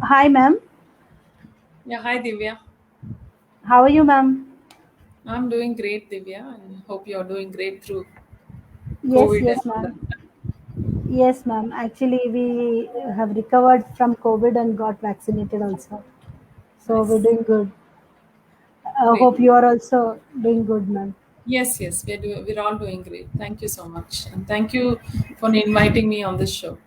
Hi, ma'am. Yeah, hi Divya. How are you, ma'am? I'm doing great, Divya, and hope you're doing great through Yes, COVID and yes, all ma'am. that. Yes, ma'am. Actually, we have recovered from COVID and got vaccinated also. So we're Nice, doing good. I great. hope you are also doing good, ma'am. Yes, we're all doing great. Thank you so much, and thank you for inviting me on this show.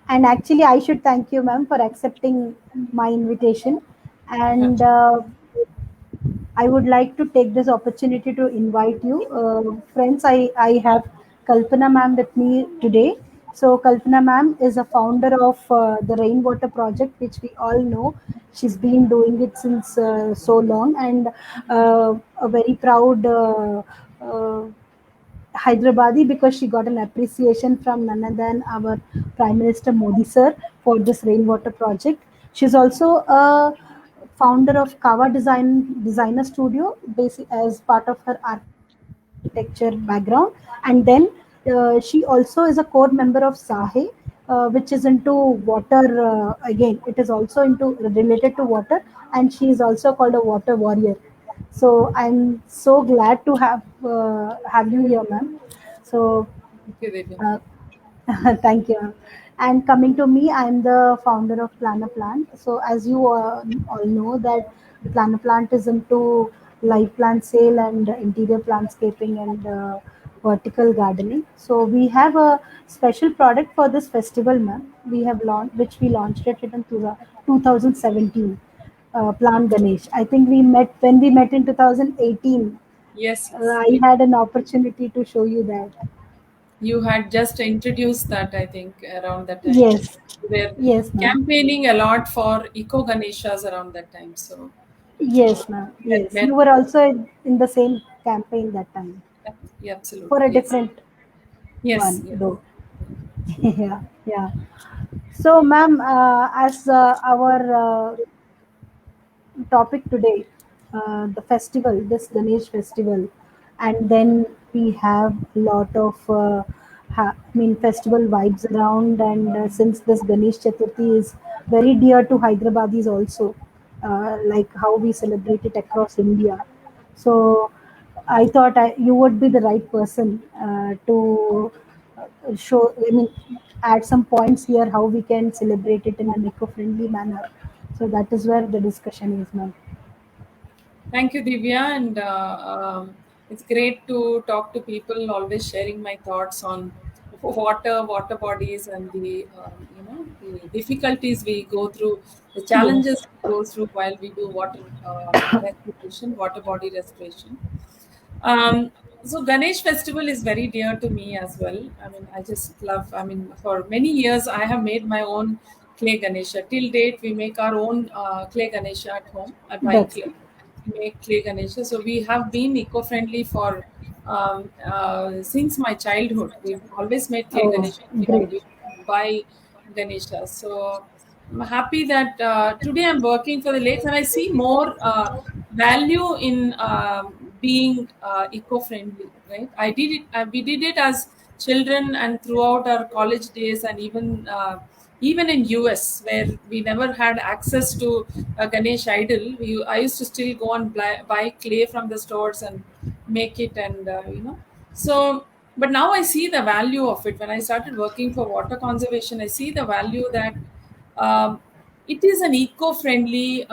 And actually, I should thank you, ma'am, for accepting my invitation. And I would like to take this opportunity to invite you. Friends, I have Kalpana ma'am with me today. So, Kalpana ma'am is a founder of the Rainwater Project, which we all know. She's been doing it since so long and a very proud Hyderabadi because she got an appreciation from none other than our Prime Minister Modi sir for this rainwater project. She's also a founder of Kava Designer Studio, basic as part of her architecture background, and then she also is a core member of Sahe, which is into water. Again, it is also into related to water, and she is also called a water warrior. So I'm so glad to have you here, ma'am. So Thank you, Divya. uh, thank you. And coming to me, I'm the founder of Planner Plant. So as you all know that Planner Plant is into live plant sale and interior plantscaping and vertical gardening. So we have a special product for this festival, ma'am. We have launched, which we launched it in 2017. Plant Ganesh. I think we met when we met in 2018. Yes. I had an opportunity to show you that. You had just introduced that, I think, around that time. Yes, We were yes, ma'am. campaigning a lot for eco Ganeshas around that time. So Yes, ma'am. we had Yes, met. you were also in the same campaign that time Yeah, for absolutely. a Yes. different Yes. one, Yes. though. Yeah, yeah. So, ma'am, as our topic today, the festival, this Ganesh festival, and then we have a lot of, festival vibes around. And since this Ganesh Chaturthi is very dear to Hyderabadis also, like how we celebrate it across India. So I thought you would be the right person to show, add some points here how we can celebrate it in an eco-friendly manner. So that is where the discussion is, ma'am. Thank you, Divya, and it's great to talk to people. Always sharing my thoughts on water bodies, and the the difficulties we go through, the Yes, challenges we go through while we do water restoration, water body restoration. Um, so Ganesh festival is very dear to me as well. I mean, I just love. I mean, for many years I have made my own clay Ganesha. Till date, we make our own clay Ganesha at home. I buy that's clay, make clay Ganesha. So we have been eco-friendly for since my childhood. We've always made clay oh, Ganesha. great. We buy Ganesha. So I'm happy that today I'm working for the lakes, and I see more value in being eco-friendly. Right? I did it. We did it as children and throughout our college days, and even in US where we never had access to a Ganesh idol. I used to still go and buy clay from the stores and make it, and so. But now I see the value of it. When I started working for water conservation, I see the value that um, it is an eco-friendly,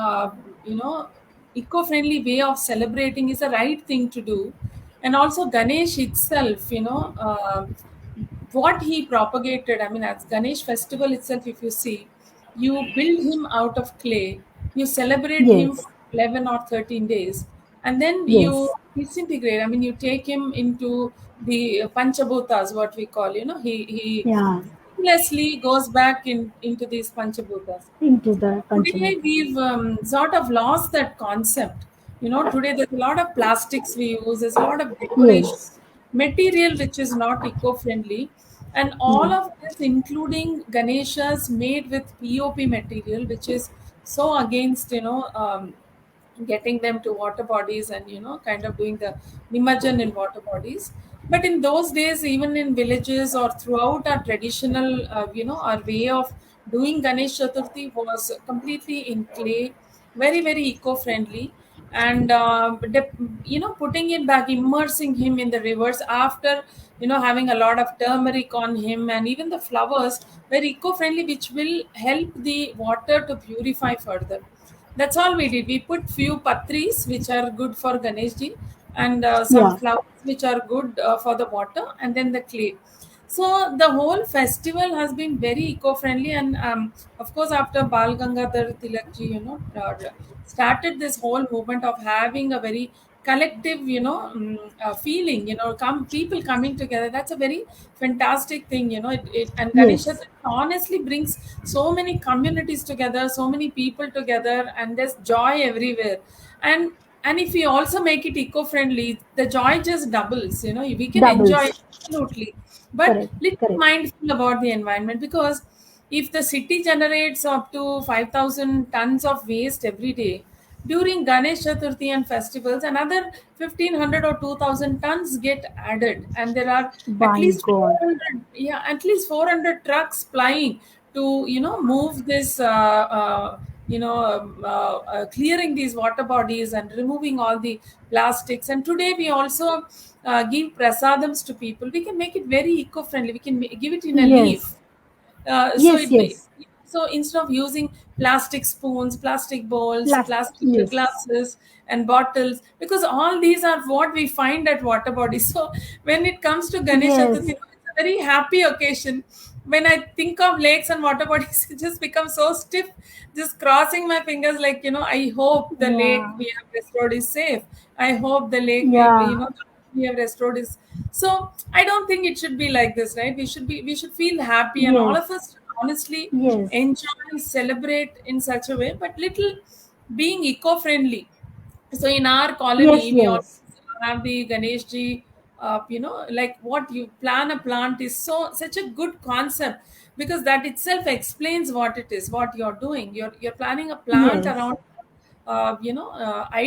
you know, eco-friendly way of celebrating is the right thing to do. And also Ganesh itself, what he propagated. I mean, as Ganesh festival itself, if you see, you build him out of clay, you celebrate him Yes, for 11 or 13 days, and then you yes, disintegrate. I mean, you take him into the Panchabhutas, what we call, he yeah, seamlessly goes back into these Panchabhutas. into the Today Panchamukha. we've sort of lost that concept. Today there's a lot of plastics we use, there's a lot of decoration, Yes, material which is not eco-friendly, and all yeah, of this, including Ganeshas made with POP material, which is so against, getting them to water bodies and kind of doing the Nimajan in water bodies. But in those days, even in villages or throughout our traditional our way of doing Ganesh Chaturthi was completely in clay, very very eco-friendly, and putting it back, immersing him in the rivers after having a lot of turmeric on him, and even the flowers were eco-friendly, which will help the water to purify further. That's all we did. We put few patris which are good for Ganeshji, and some Yeah. flowers which are good for the water, and then the clay. So the whole festival has been very eco-friendly, and of course after Bal Gangadhar Tilak ji, started this whole movement of having a very collective, feeling. Come people coming together. That's a very fantastic thing. And Ganesha Yes. honestly brings so many communities together, so many people together, and there's joy everywhere. And if we also make it eco-friendly, the joy just doubles. We can enjoy it Doubles. absolutely, but Correct. little Correct. mindful about the environment, because if the city generates up to 5,000 tons of waste every day, during Ganesh Chaturthi and festivals, another 1,500 or 2,000 tons get added, and there are at My least God. 400, yeah, at least 400 trucks plying to move this, clearing these water bodies and removing all the plastics. And today we also give prasadams to people. We can make it very eco-friendly. We can give it in a leaf, Yes. so Yes. it be, Yes. so instead of using plastic spoons, plastic bowls, Plastic. plastic Yes. glasses and bottles, because all these are what we find at water bodies. So when it comes to Ganesh Chaturthi, Yes. it's a very happy occasion. When I think of lakes and water bodies, it just becomes so stiff, just crossing my fingers, like, I hope the lake Yeah. we have restored is safe. I hope the lake Yeah. we have restored is. So I don't think it should be like this, right? We should feel happy, and all of Yes. us should honestly Yes. enjoy, celebrate in such a way, but little being eco-friendly. So in our Yes. colony, we also Yes. have the Ganesh ji. Like what you plan a plant is such a good concept, because that itself explains what it is, what you're doing. You're planning a plant Yes. around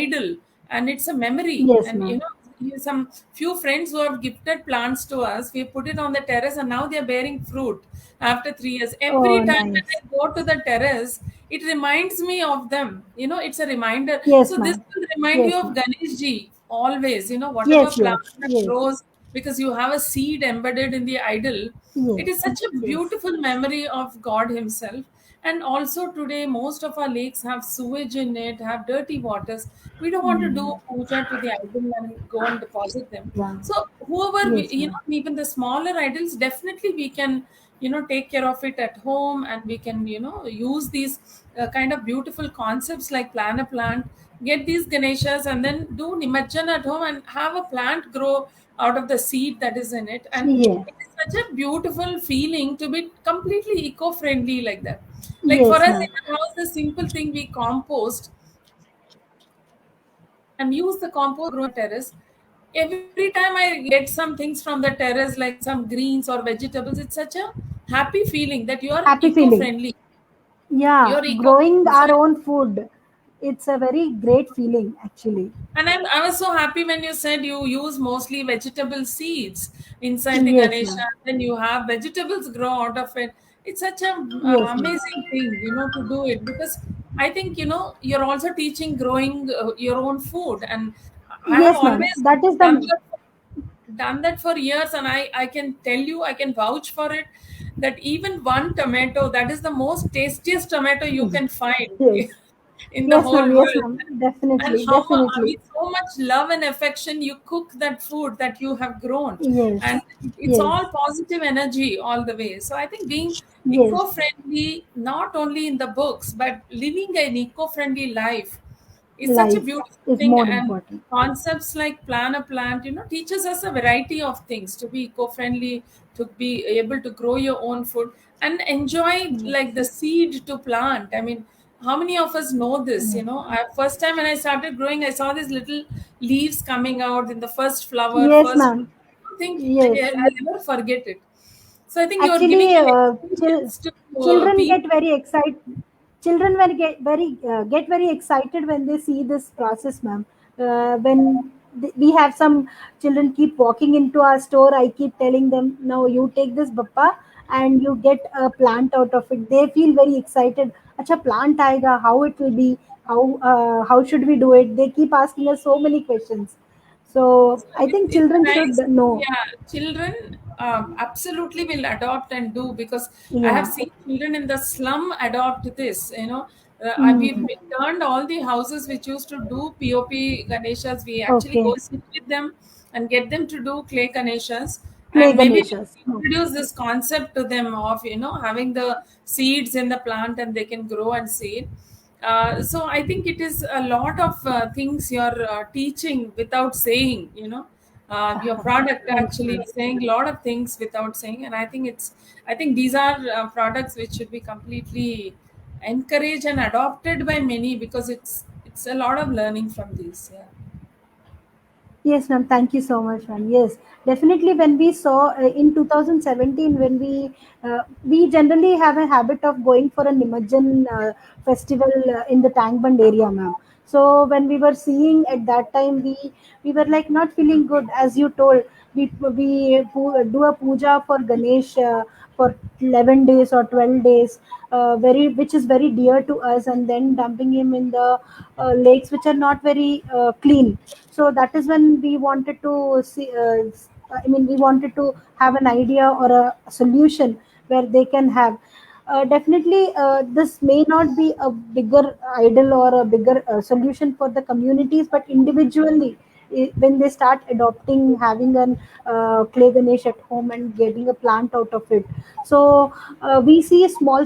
idol, and it's a memory. Yes, And ma'am. some few friends who have gifted plants to us, we put it on the terrace, and now they're bearing fruit after 3 years. Every Oh, time when I nice. go to the terrace, it reminds me of them. It's a reminder. Yes, So this ma'am. will remind you Yes, of ma'am. Ganesh ji always. Whatever Yes, plant yes, that yes, grows, because you have a seed embedded in the idol. It is yes, such a yes. beautiful memory of God Himself. And also today, most of our lakes have sewage in it, have dirty waters. We don't want to do Mm. puja to the idol and go and deposit them. Yeah. So whoever Yes, ma'am. even the smaller idols, definitely we can take care of it at home, and we can use these kind of beautiful concepts like plan a plant, get these Ganeshas, and then do Nimajjan at home and have a plant grow out of the seed that is in it. And Yeah. it is such a beautiful feeling to be completely eco-friendly like that. Like for Yes, us in ma'am. our house, the simple thing, we compost and use the compost grow terrace. Every time I get some things from the terrace, like some greens or vegetables, it's such a happy feeling that you are Happy feeling. eco-friendly. Yeah, You're growing eco-friendly. So our own food. It's a very great feeling, actually. and I was so happy when you said you use mostly vegetable seeds inside the Yes, Ganesha, ma'am. and then you have vegetables grow out of it. It's such a Yes, ma'am. amazing thing, to do it, because I think you're also teaching growing your own food, and I have Yes, ma'am. always That is done the. that done that for years, and I can tell you, I can vouch for it, that even one tomato, that is the most tastiest tomato you can find Yes. in the Yes, whole ma'am. Yes, world. ma'am. And Definitely. how much, Definitely. with so much love and affection you cook that food that you have grown, and Yes. it's Yes. all positive energy all the way. So I think being Yes. eco-friendly, not only in the books, but living an eco-friendly life, is such a Life beautiful is thing. more And important. concepts like plan a plant teaches us a variety of things to be eco-friendly, to be able to grow your own food and enjoy, like Yes. the seed to plant. I mean, how many of us know this? Yes. First time when I started growing, I saw these little leaves coming out in the first flower, Yes, first. ma'am. I think Yes. I'll never forget it. So I think you're giving Actually, an experience to children people. get very excited. Children get very excited when they see this process, ma'am. When we have some children keep walking into our store, I keep telling them, "Now you take this, Bappa, and you get a plant out of it, they feel very excited. Acha, plant aega, how it will be, how should we do it? They keep asking us so many questions. So I think It's children should nice. know. Yeah, children absolutely will adopt and do, because I have Yeah. seen children in the slum adopt this. We've Mm. turned all the houses which used to do POP Ganeshas. We actually Okay. go sit with them and get them to do clay Ganeshas, Clay and maybe Ganeshas. Okay. introduce this concept to them of having the seeds in the plant and they can grow and seed. So I think it is a lot of things you're teaching without saying. Your product Thank actually you. saying a lot of things without saying, and I think these are products which should be completely encouraged and adopted by many, because it's a lot of learning from these. Yeah. Yes, ma'am. Thank you so much, ma'am. Yes, definitely. When we saw in 2017, when we generally have a habit of going for a Nimajjan festival in the Tangband area, ma'am. So when we were seeing at that time, we were like not feeling good, as you told. We do a puja for Ganesh for 11 days or 12 days, very which is very dear to us, and then dumping him in the lakes which are not very clean. So that is when we wanted to see, I mean, we wanted to have an idea or a solution where they can have. Definitely, this may not be a bigger idol or a bigger solution for the communities, but individually, when they start adopting, having an clay Ganesh at home and getting a plant out of it. So we see small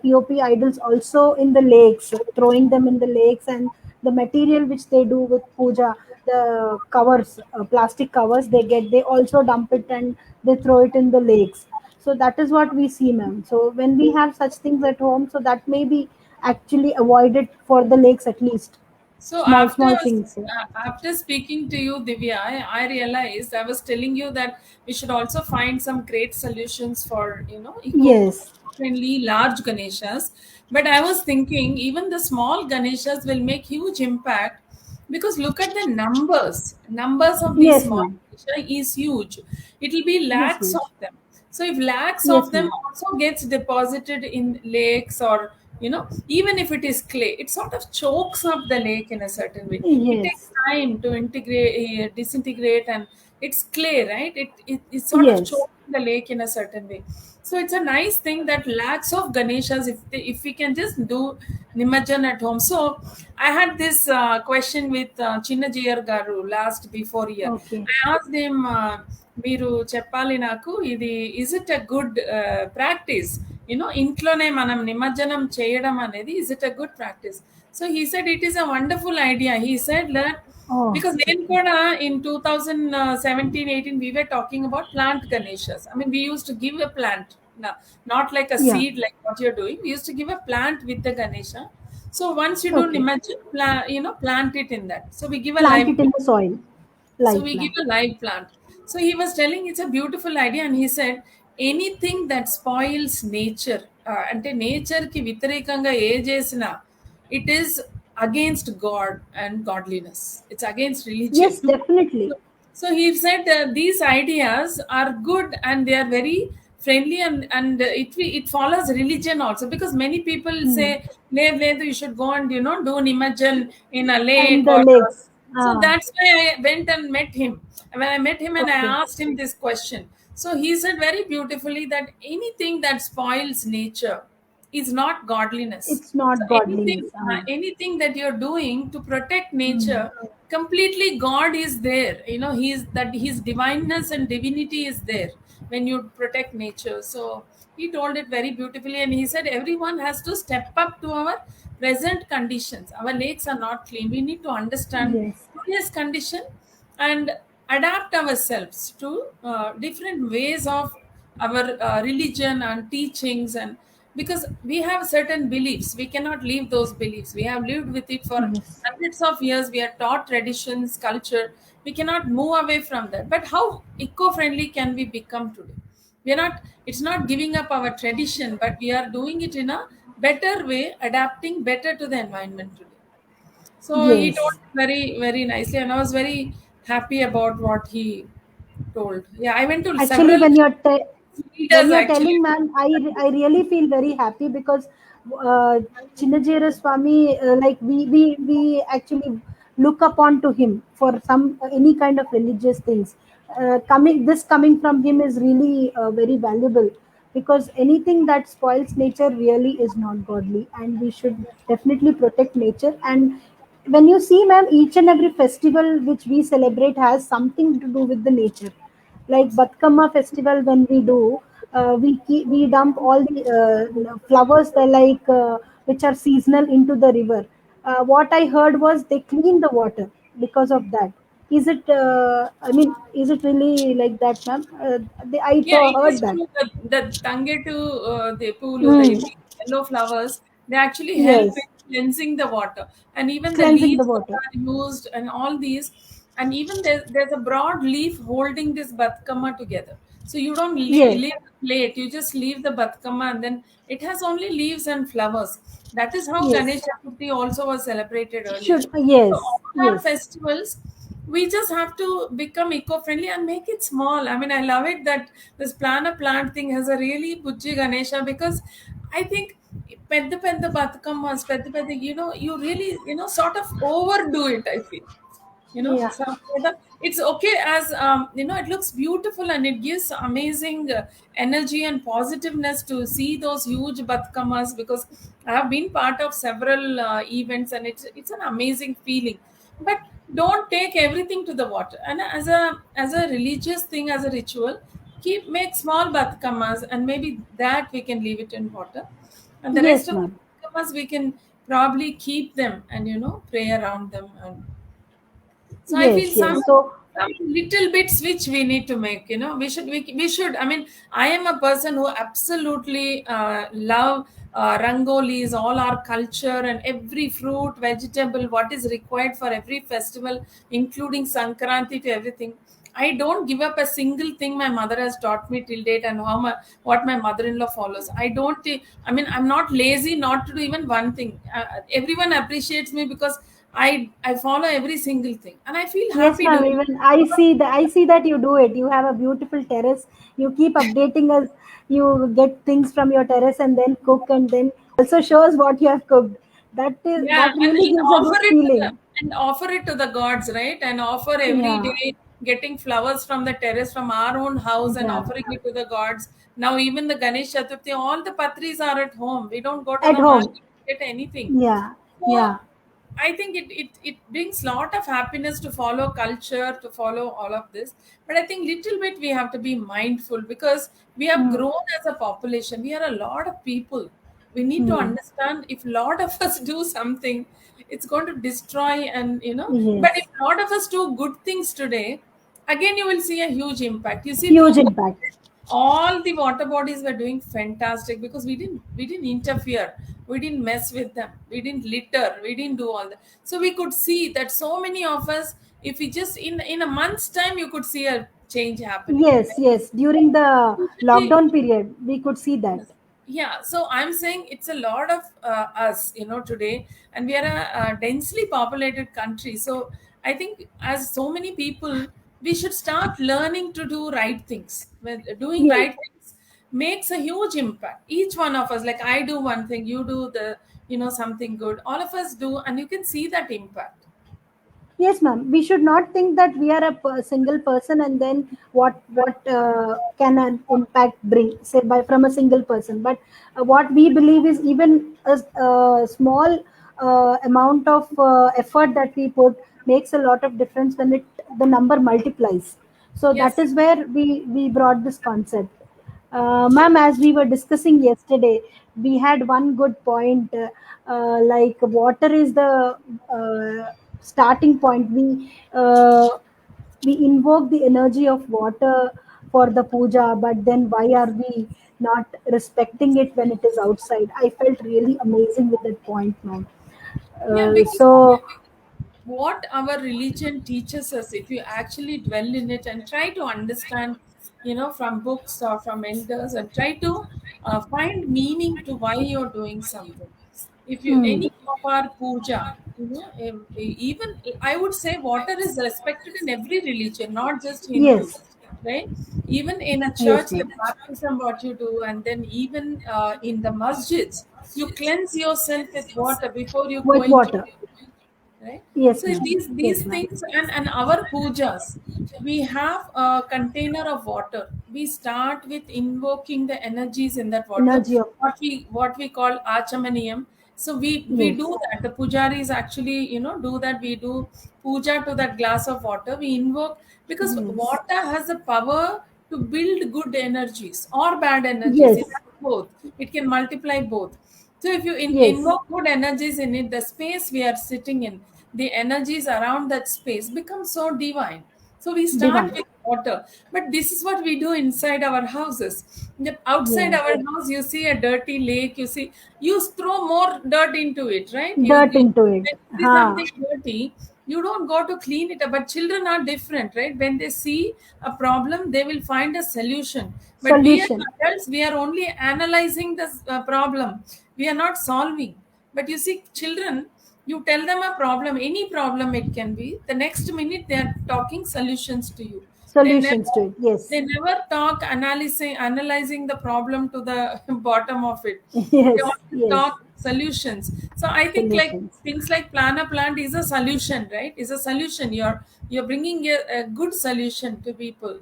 POP idols also in the lakes, throwing them in the lakes, and the material which they do with puja, the covers, plastic covers they get, they also dump it and they throw it in the lakes. So that is what we see, ma'am. So when we have such things at home, so that may be actually avoided for the lakes at least. So Small things. Yeah. after speaking to you, Divya, I realized I was telling you that we should also find some great solutions for Yes. eco-friendly large Ganeshas. But I was thinking even the small Ganeshas will make huge impact, because look at the numbers of these Yes, small ma'am. Ganesha is huge. It will be Yes, lakhs ma'am. of them. So if lakhs of Yes, them ma'am. also gets deposited in lakes, or even if it is clay, it sort of chokes up the lake in a certain way. It takes Yes. time to disintegrate, and it's clay, right? It sort of Yes. chokes the lake in a certain way. So it's a nice thing that lakhs of Ganeshas, if we can just do Nimajan at home. So I had this question with Chinnajiyar Garu last before year. Okay. I asked him, మీరు చెప్పాలి నాకు ఇది is it a good practice ఇంట్లోనే మనం నిమజ్జనం చేయడం అనేది is it a good practice so he said it is a wonderful idea he said that Oh, because okay. నేను కూడా in 2017-18 we were talking about plant ganeshas. I mean, we used to give a plant, not like a Yeah. seed like what you're doing. We used to give a plant with the ganesha. So once you do Okay. nimajan, plant it in that. So we give a Plant live it in plant. the soil. So Live we give plant. a live plant. So he was telling it's a beautiful idea, and he said anything that spoils nature, అంటే nature కి వ్యతిరేకంగా ఏ చేసినా, it is against God and godliness. It's against religion. Yes, definitely. So he said these ideas are good and they are very friendly, and it follows religion also, because many people say, Hmm. లేదు, you should go and do nimajan in a lake And the or lakes. so Ah, that's why I went and met him. And when I met him and I okay. asked him this question, so he said very beautifully that anything that spoils nature is not godliness. It's So not anything, godliness. Ah. anything that you're doing to protect Hmm. nature, completely God is there. His divineness and divinity is there when you protect nature. So he told it very beautifully, and he said everyone has to step up to our present conditions. Our lakes are not clean. We need to understand Yes. today's condition and adapt ourselves to different ways of our religion and teachings, and because we have certain beliefs, we cannot leave those beliefs. We have lived with it for Yes. hundreds of years. We are taught traditions, culture. We cannot move away from that. But how eco-friendly can we become today? We are not. It's not giving up our tradition, but we are doing it in a better way, adapting better to the environment today. So he told Yes. it very, very nicely, and I was very happy about what he told. Yeah, I went to Actually, when you're leaders When you're actually. telling, ma'am, I really feel very happy because uh, Chinnajira Swami, like we actually look upon to him for some any kind of religious things. Coming from him is really very valuable, because anything that spoils nature really is not godly, and we should definitely protect nature. And when you see, ma'am, each and every festival which we celebrate has something to do with the nature. Like Batkama festival, when we do, we dump all the flowers that which are seasonal into the river. What I heard was they clean the water because of that. Is it? I mean, is it really like that, ma'am? Yeah, it Heard is that. true that the Tangetu, the Pulu, Mm. the yellow flowers, they actually help Yes, in cleansing the water. And even the cleansing the leaves that water. are used and all these, and even there's a broad leaf holding this Batkama together. So you don't Yes, leave the plate, you just leave the Batkama and then it has only leaves and flowers. That is how Ganesh yes. Chaturthi also was celebrated earlier. Should So yes, all our yes, festivals, we just have to become eco-friendly and make it small. I mean, I love it that this plan a plant thing has a really Bujji Ganesha, because I think పెద్ద బతుకమ్మస్ పెద్ద you really sort of overdo it, I feel. yeah. So it's okay as it looks beautiful and it gives amazing energy and positiveness to see those huge batkamas, because I have been part of several events and it's an amazing feeling. But don't take everything to the water. And as a religious thing, as a ritual, make small batkamas, and maybe that we can leave it in water, and the rest Yes, of the ma'am. batkamas we can probably keep them and pray around them. And so I feel Yes, some yes. So little bits which we need to make. We should. I mean, I am a person who absolutely love rangolis, all our culture, and every fruit, vegetable, what is required for every festival, including Sankranti to everything. I don't give up a single thing my mother has taught me till date, and what my mother-in-law follows. I don't. I mean, I'm not lazy not to do even one thing. Everyone appreciates me because I follow every single thing, and I feel yes, happy ma'am. doing Even I see that you do it. You have a beautiful terrace. You keep updating us. You get things from your terrace and then cook, and then also shows what you have cooked. Yeah, That really gives a good feeling. and offer it to the gods, right? And offer every Yeah, day, getting flowers from the terrace from our own house and yeah. offering it to the gods. Now even the Ganesh Chaturthi, all the patris are at home. We don't go to At the home. market to get anything. Yeah, So yeah. I think it brings lot of happiness to follow culture, to follow all of this. But I think little bit we have to be mindful, because we have Mm, grown as a population. We are a lot of people. We need to mm. understand, if a lot of us do something, it's going to destroy. And but if Yes. a lot of us do good things today, again you will see a huge impact. You see, through Huge impact. COVID, all the water bodies were doing fantastic, because we didn't interfere, we didn't mess with them, we didn't litter, we didn't do all that. So we could see that so many of us, if we just in a month's time, you could see a change happening. Yes, yes. During the Usually, lockdown period, we could see that. yes. Yeah, so I'm saying it's a lot of us, today, and we are a densely populated country. So I think, as so many people, we should start learning to do right things. When doing Yes. right things makes a huge impact. Each one of us, like I do one thing, you do something good. All of us do, and you can see that impact. Yes, ma'am. We should not think that we are a single person, and then what can an impact bring, say by from a single person. But what we believe is, even a small amount of effort that we put makes a lot of difference when the number multiplies. So that Yes. is where we brought this concept. Ma'am, as we were discussing yesterday, we had one good point. Like water is the starting point. We invoke the energy of water for the puja, but then why are we not respecting it when it is outside? I felt really amazing with that point, ma'am. Yeah, because So what our religion teaches us, if you actually dwell in it and try to understand, from books or from elders, and try to find meaning to why you're doing something. If you hmm, any of our puja, even I would say water is respected in every religion, not just Hindu. yes, right? Even in a church, Yes, the ma'am. baptism, what you do, and then even in the masjids, you cleanse yourself with water before you go With into water. right. Yes, So ma'am. these Yes, ma'am. things, and our pujas, we have a container of water. We start with invoking the energies in that water, Energy of what we call achamaniyam. So we yes. do that. The pujaris actually, do that. We do puja to that glass of water. We invoke, because Yes. water has the power to build good energies or bad energies. It Yes. has both. It can multiply both. So if you Yes. invoke good energies in it, the space we are sitting in, the energies around that space become so divine. So we start Divine. with water, but this is what we do inside our houses. Outside Yes. our house, you see a dirty lake. You throw more dirt into it, right? Dirt When into it. you see Ha. something dirty, you don't go to clean it up. But children are different, right? When they see a problem, they will find a solution. But we as Solution. adults, we are only analyzing the problem. We are not solving. But you see, children, you tell them a problem, any problem it can be. The next minute they are talking solutions to you. They Solutions never to it. Yes. they never talk analyzing the problem to the bottom of it. They Yes. always Yes. talk solutions. So I think like Solutions. things like plan a plant is a solution, right? Is a solution. You're bringing a good solution to people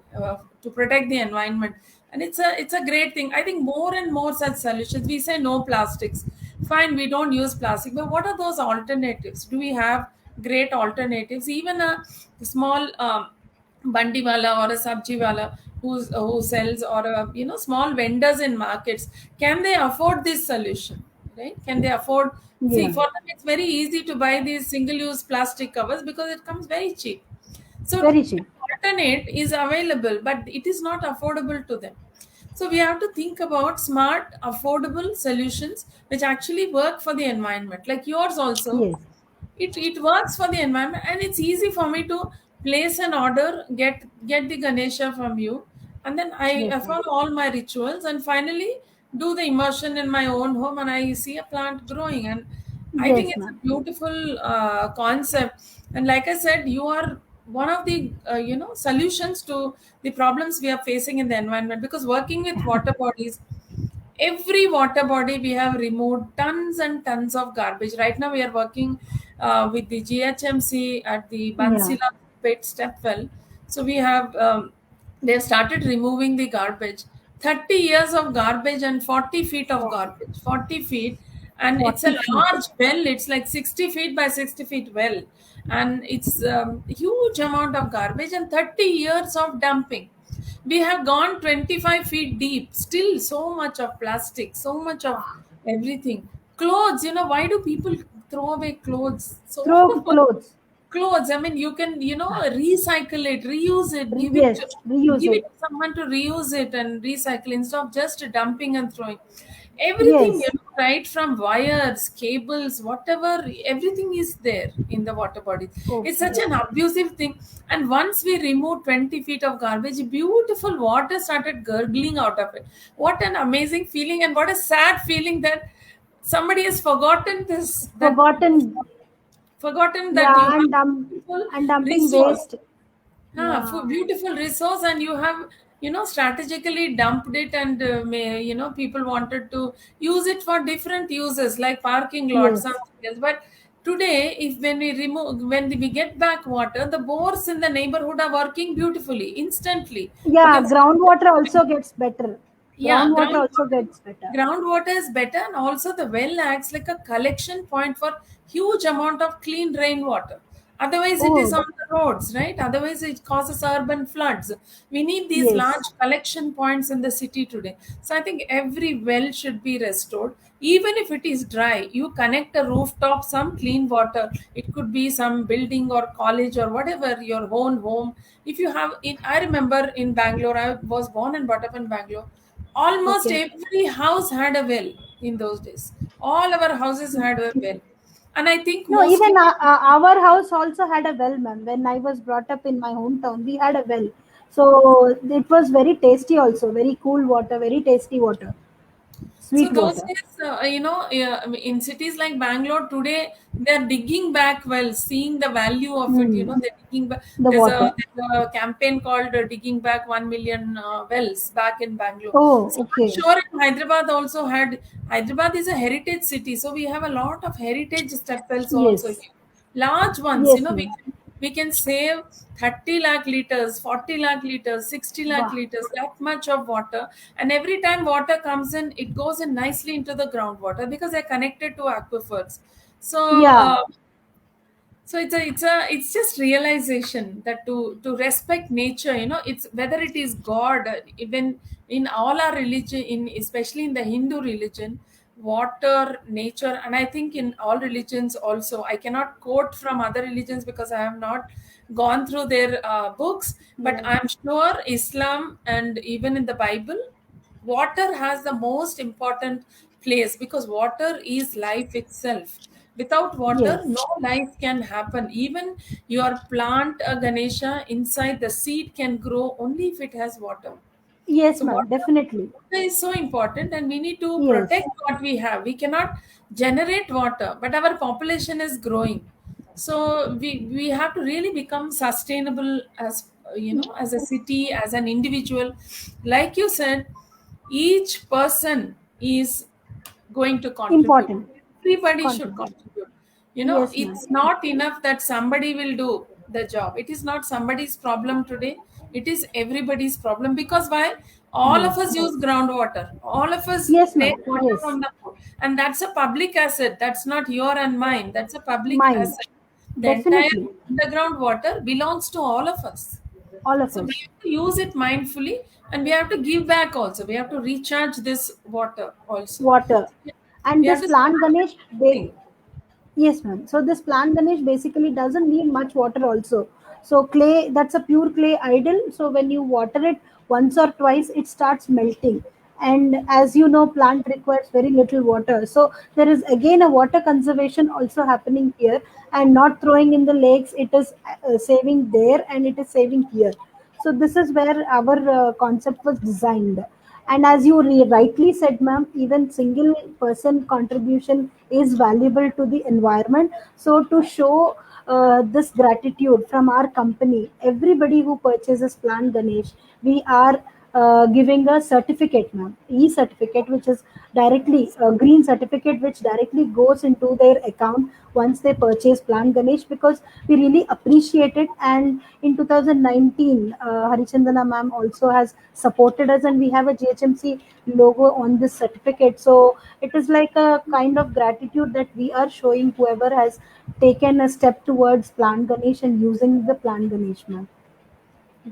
to protect the environment, and it's a great thing. I think more and more such solutions. We say no plastics. Fine, we don't use plastic, but what are those alternatives? Do we have great alternatives? Even a small bandiwala or a sabji wala who sells, or a small vendors in markets, can they afford this solution, right? Can they afford? See, Yeah. for them it's very easy to buy these single use plastic covers because it comes very cheap. So Very cheap. alternate is available, but it is not affordable to them. So we have to think about smart, affordable solutions which actually work for the environment. Like yours also, Yes. it works for the environment, and it's easy for me to place an order, get the Ganesha from you, and then I Yes, ma'am. follow all my rituals, and finally do the immersion in my own home, and I see a plant growing. And I think Yes, it's a ma'am. beautiful concept. And like I said, you are one of the solutions to the problems we are facing in the environment, because working with water bodies, every water body we have removed tons and tons of garbage. Right now we are working with the GHMC at the Yeah. Bansila pit step well. So we have they have started removing the garbage. 30 years of garbage and 40 feet of For garbage, 40 feet. And it's a 40 feet. large well, it's like 60 feet by 60 feet well, and it's huge amount of garbage and 30 years of dumping. We have gone 25 feet deep, still so much of plastic, so much of everything. Clothes, why do people throw away clothes? So Throw clothes. clothes, I mean, you can recycle it, reuse it, Yes. Reuse give it it. to someone to reuse it and recycle, instead of just dumping and throwing everything, Yes. right from wires, cables, whatever, everything is there in the water body. It's such Okay. an abusive thing. And once we removed 20 feet of garbage, beautiful water started gurgling out of it. What an amazing feeling, and what a sad feeling that somebody has forgotten this, that Forgotten. forgotten that you Yeah, have beautiful and dumping resource. waste. For Yeah. beautiful resource, and you have strategically dumped it, and people wanted to use it for different uses like parking lots, Yes. something else. But today, if when we get back water, the bores in the neighborhood are working beautifully instantly, Yeah. because Groundwater also gets better. yeah, Groundwater also gets better. groundwater is better, and also the well acts like a collection point for huge amount of clean rainwater. Otherwise it is Oh, on the roads, right? Otherwise it causes urban floods. We need these yes. large collection points in the city today. So I think every well should be restored. Even if it is dry, you connect a rooftop, some clean water. It could be some building or college or whatever, your own home. If you have it, I remember in Bangalore, I was born and brought up in Bangalore. Almost Okay. every house had a well in those days. All our houses had a well. And I think No, mostly, even our house also had a well, ma'am. When I was brought up in my hometown, we had a well. So it was very tasty also. Very cool water, very tasty water. So Sweet those water. days, in cities like Bangalore today, they're digging back wells, seeing the value of it. Hmm. They're digging back. The water. There's a campaign called "Digging Back 1 Million Wells" back in Bangalore. Oh, So I'm okay. sure in Hyderabad also had. Hyderabad is a heritage city, so we have a lot of heritage step wells also Yes. here. Large ones, Yes, ma'am. we can save 30 lakh liters, 40 lakh liters, 60 lakh Wow. liters, that much of water. And every time water comes in, it goes in nicely into the groundwater because they're connected to aquifers. So, Yeah. it's just realization that to respect nature, it's whether it is God, even in all our religion, in especially in the Hindu religion, water, nature, and I think in all religions also. I cannot quote from other religions because I have not gone through their books, but Yeah. I'm sure Islam and even in the Bible, water has the most important place because water is life itself. Without water, Yes. no life can happen. Even your plant a Ganesha inside the seed can grow only if it has water. Yes, So ma'am. Definitely. water is so important, and we need to Yes. protect what we have. We cannot generate water, but our population is growing. So we have to really become sustainable as as a city, as an individual. Like you said, each person is going to contribute. Important. Everybody should Contribute. contribute. Yes, ma'am. It's not enough that somebody will do the job. It is not somebody's problem today. It is everybody's problem because why? All of Yes. us use groundwater. All of us Yes, take ma'am. water Yes. from the pool. And that's a public asset. That's not your and mine. That's a public Mine. asset. The entire Definitely. underground water belongs to all of us. All of So we us. have to use it mindfully, and we have to give back also. We have to recharge this water also. Water. And We have this to plant start Ganesh, everything. yes, ma'am. So this plant Ganesh basically doesn't need much water also. So clay, that's a pure clay idol. So when you water it once or twice, it starts melting. And as you know, plant requires very little water. So there is again a water conservation also happening here, and not throwing in the lakes. It is saving there and it is saving here. So this is where our concept was designed. And as you rightly said, ma'am, even single person contribution is valuable to the environment. So to show this gratitude from our company, everybody who purchases Plant Ganesh, we are giving a certificate, ma'am, e-certificate, which is directly a green certificate, which directly goes into their account once they purchase Plant Ganesh, because we really appreciate it. And in 2019, Harichandana ma'am also has supported us, and we have a GHMC logo on this certificate. So it is like a kind of gratitude that we are showing whoever has taken a step towards Plant Ganesh and using the Plant Ganesh, ma'am.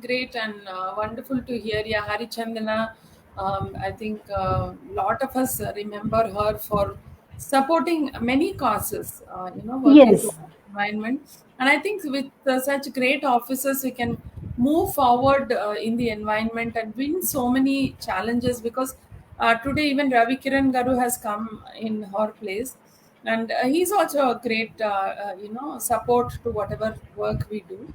Great and wonderful to hear. Yeah, Hari Chandana. I think a lot of us remember her for supporting many causes, working Yes, towards environment. And I think with such great officers, we can move forward in the environment and win so many challenges because today even Ravi Kiran Garu has come in her place. And he's also a great, support to whatever work we do.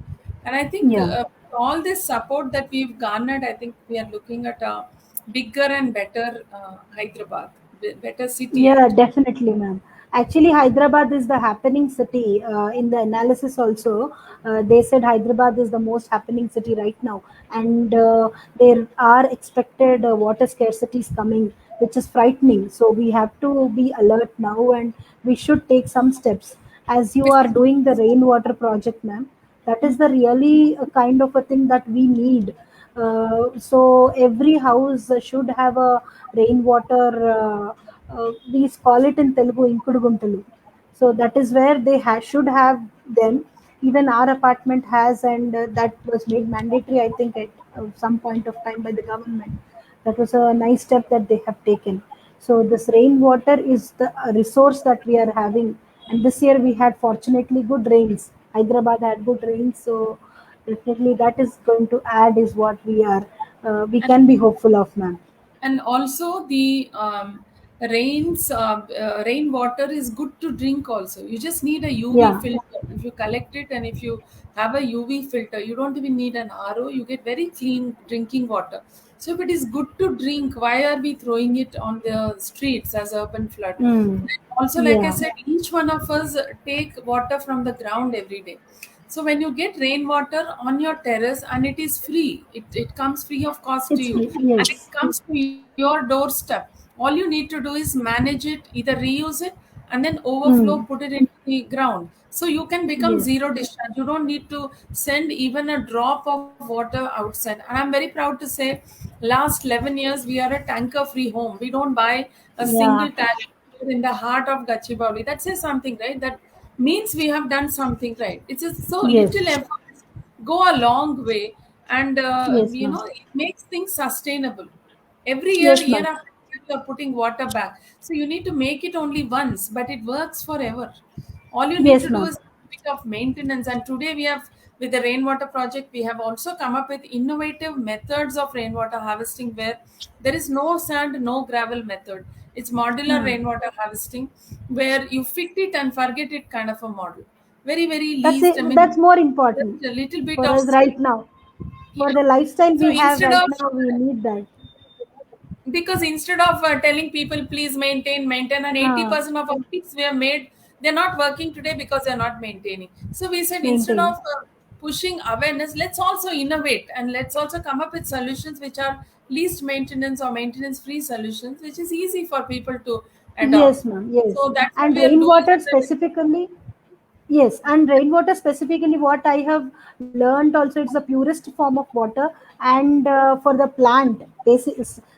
And I think yeah. all this support that we've garnered, I think we are looking at a bigger and better Hyderabad, better city Yeah, actually. definitely, ma'am. Actually, Hyderabad is the happening city. In the analysis, also, they said Hyderabad is the most happening city right now, and there are expected water scarcities coming, which is frightening. So we have to be alert now, and we should take some steps. As you are doing the rainwater project, ma'am, that is the really kind of a thing that we need. So every house should have a rainwater. We call it in Telugu Inkuduguntalu. So that is where they should have them. Even our apartment has, and that was made mandatory, I think, at some point of time by the government. That was a nice step that they have taken. So this rainwater is the resource that we are having, and this year we had fortunately good rains. Hyderabad had good rains, so definitely that is going to add is what we And can be hopeful of, ma'am. also the rainwater is good to drink also. You just need a UV Yeah. filter. If you collect it and if you have a UV filter, you don't even need an RO. You get very clean drinking water. So if it is good to drink, why are we throwing it on the streets as urban flood? Mm. Also, like I Yeah. said, each one of us take water from the ground every day. So when you get rainwater on your terrace and it is free, it comes free of cost to It's you, free. and it Yes. comes to your doorstep. All you need to do is manage it, either reuse it and then overflow, Mm. put it into the ground. So you can become Yes. zero discharge. You don't need to send even a drop of water outside. And I'm very proud to say, last 11 years we are a tanker free home. We don't buy a Yeah. single tank in the heart of Gachibowli. That says something, right? That means we have done something right. It's just so little Yes. effort go a long way, and Yes, ma'am. it makes things sustainable. Every Yes, year ma'am. after year, you're putting water back. So you need to make it only once, but it works forever. All you need Yes, to do ma'am. is a bit of maintenance. And today we have, with the rainwater project, we have also come up with innovative methods of rainwater harvesting where there is no sand, no gravel method. It's modular Hmm. rainwater harvesting where you fit it and forget it kind of a model. Very, very That's it. least. I mean, That's more just important a little bit for of us sand. right now. For Yeah. the lifestyle So we have instead right of, now, we need that. because instead of telling people please maintain, and Ah, 80% of our kids we have made, they're not working today because they're not maintaining. So we said, instead maintain. of pushing awareness, let's also innovate and let's also come up with solutions which are least maintenance or maintenance free solutions, which is easy for people to adopt. Yes, ma'am. Yes. So that's what And we are doing rainwater with the. specifically. Yes, and rainwater specifically, what I have learned also, it's the purest form of water. And for the plant,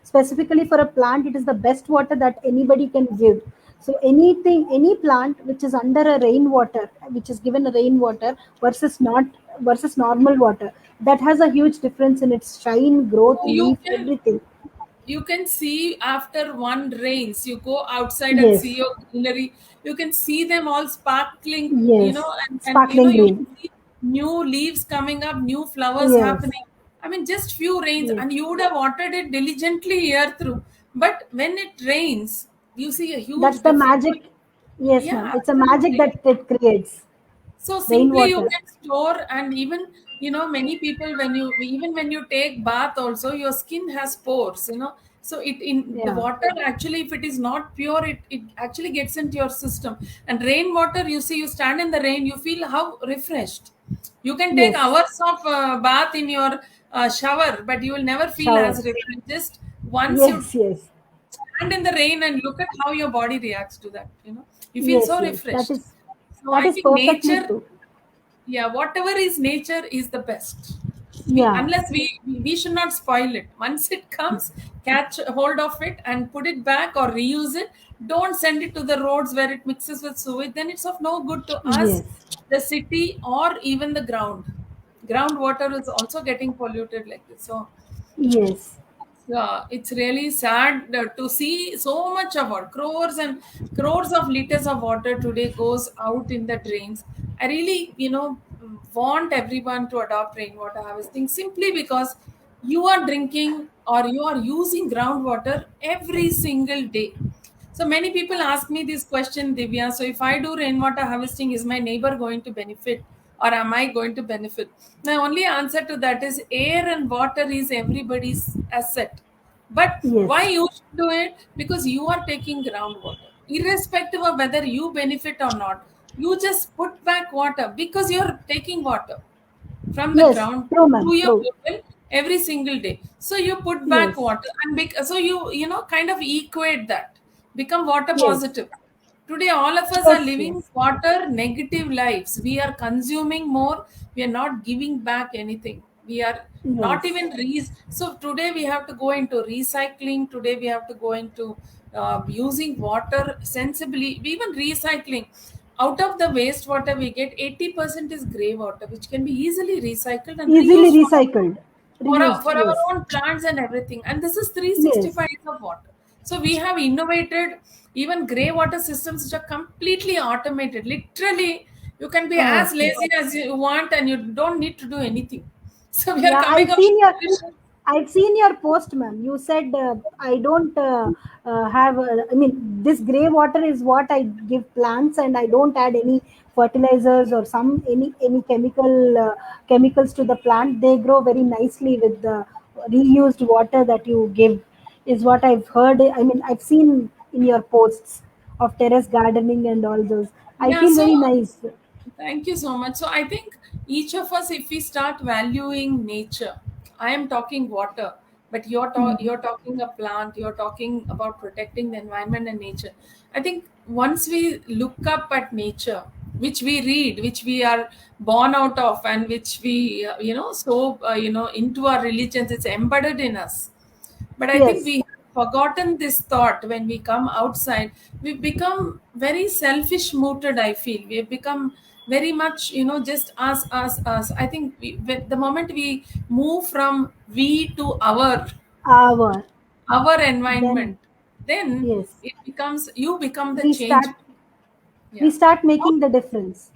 specifically for a plant, it is the best water that anybody can give. So anything, any plant which is under a rainwater, which is given a rainwater versus not versus normal water, that has a huge difference in its shine, growth, So leaf, everything. you can see after one rains, you go outside and Yes, see your greenery, you can see them all sparkling, yes, and sparkling you green. can see new leaves coming up, new flowers Yes, happening. I mean, just few rains yes, and you would have watered it diligently year through, but when it rains you see a that's huge the difference. magic. Yes, Yeah, ma'am. It's a magic absolutely. that it creates. So simply you Rainwater. can store, and even many people, when you, even when you take bath also, your skin has pores, so it, in the Yeah. water actually, if it is not pure, it actually gets into your system. And rainwater, you see, you stand in the rain, you feel how refreshed. You can take Yes. hours of bath in your shower, but you will never feel as Shower. refreshed. Just once you Yes, yes. stand in the rain and look at how your body reacts to that, you feel Yes, so yes. refreshed. So That I is think perfectly nature, true. yeah, whatever is nature is the best. We, Yeah. unless we should not spoil it. Once it comes, catch hold of it and put it back or reuse it. Don't send it to the roads where it mixes with sewage. Then it's of no good to us, Yes. the city, or even the ground. Groundwater is also getting polluted like this. So Yes. yeah, it's really sad to see so much of water, crores and crores of liters of water today goes out in the drains. I really, want everyone to adopt rainwater harvesting, simply because you are drinking or you are using groundwater every single day. So many people ask me this question, Divya. So if I do rainwater harvesting, is my neighbor going to benefit or am I going to benefit? My only answer to that is air and water is everybody's asset. But why Yes. you should do it? Because you are taking groundwater. Irrespective of whether you benefit or not, you just put back water because you're taking water from the Yes. ground True, ma'am. to your True. well every single day. So you put back Yes. water, and so you kind of equate that, become water Yes. positive. Today, all of us are Yes. living Yes. water negative lives. We are consuming more. We are not giving back anything. We are not Yes. even so today we have to go into recycling. Today we have to go into using water sensibly. Even recycling, out of the wastewater we get, 80% is grey water, which can be easily recycled and Easily reused recycled. Reused. for our Yes. own plants and everything. And this is Yes. 365 days of water. So we have innovated even grey water systems which are completely automated. Literally, you can be Ah, as okay. lazy as you want and you don't need to do anything. So we are Yeah, coming up with solutions. I've seen your post, ma'am. You said I don't have. I mean, this gray water is what I give plants, and I don't add any fertilizers or any chemicals to the plant. They grow very nicely with the reused water that you give is what I've heard. I mean, I've seen in your posts of terrace gardening and all those. I Yeah, feel so very nice. thank you so much. So I think each of us, if we start valuing nature, I am talking water, but Mm. you're talking a plant. You're talking about protecting the environment and nature. I think once we look up at nature, which we read, which we are born out of, and which we into our religions, it's embedded in us. But I think Yes, we have forgotten this thought when we come outside. We become very selfish mooted, I feel. We have become very much, just us. I think the moment we move from we to our our then environment, then yes, it becomes, you become the we change. start we Yeah. start making the difference.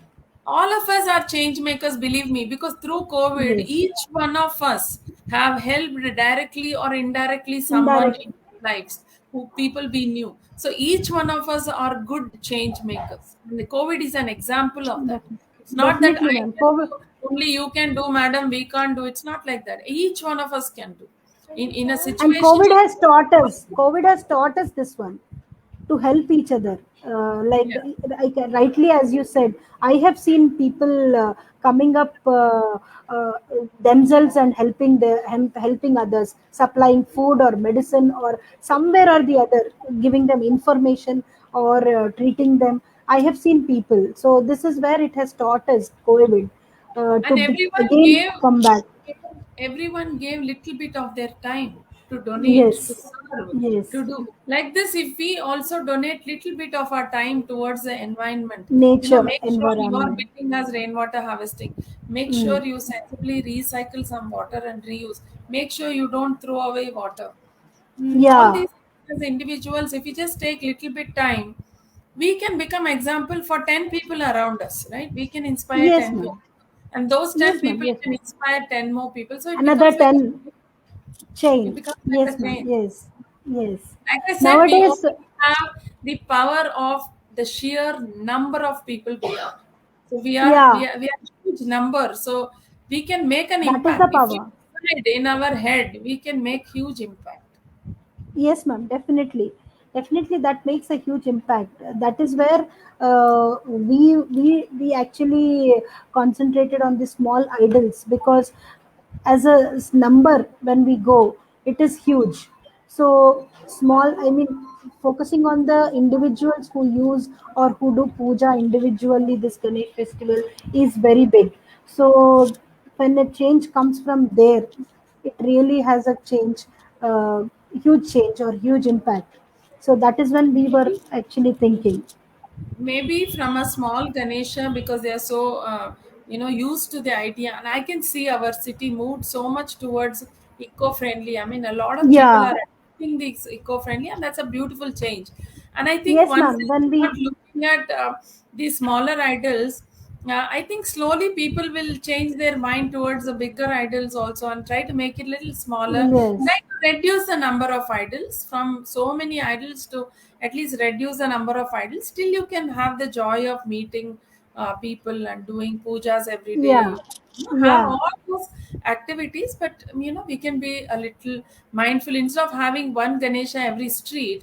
All of us are change makers, believe me, because through COVID Yes, each one of us have helped directly or indirectly someone indirect. in our lives who people we knew. So each one of us are good change makers, and the COVID is an example of that. It's not that Definitely, I ma'am. can do, only you can do, madam, we can't do. It's not like that. Each one of us can do in a And situation COVID has taught us this one, to help each other. yeah. Like rightly as you said, I have seen people coming up uh, themselves and helping others, supplying food or medicine or somewhere or the other, giving them information or treating them. I have seen people. So this is where it has taught us COVID And everyone again gave come back. everyone gave little bit of their time to donate, to Yes, serve, yes. to do like this. If we also donate little bit of our time towards the environment, Nature, make sure you are environment. building as rainwater harvesting, make Mm. sure you sensibly recycle some water and reuse, make sure you don't throw away water. All Yeah. these, as individuals, if we just take little bit time, we can become example for 10 people around us, right? We can inspire Yes, 10 people, ma'am. and those 10 Yes, ma'am. people Yes, can ma'am. inspire 10 more people, so it Another becomes like 10 it chain. becomes like Yes, a ma'am. chain. Yes. Yes. Like I said, we Nowadays, only have the power of the sheer number of people we are. So yeah, we are a huge number, so we can make an that is the impact. If we power. decide in our head, we can make huge impact. Yes, ma'am, definitely. Definitely, that makes a huge impact. That is where we actually concentrated on the small idols, because as a number when we go, it is huge. So small, I mean, focusing on the individuals who use or who do puja individually this Ganesh festival is very big. So when a change comes from there, it really has a change, uh, huge change or huge impact. So that is when we were Maybe actually thinking. maybe from a small Ganesha, because they are so used to the idea, and I can see our city moved so much towards eco-friendly. I mean, a lot of people Yeah. are adopting this eco-friendly, and that's a beautiful change. And I think Yes, once ma'am. they When we start looking at these smaller idols, I think slowly people will change their mind towards the bigger idols also, and try to make it a little smaller, try yes, to reduce the number of idols from so many idols to at least reduce the number of idols. Still you can have the joy of meeting people and doing pujas every day. yeah, You have yeah. all those activities, but we can be a little mindful. Instead of having one Ganesha every street,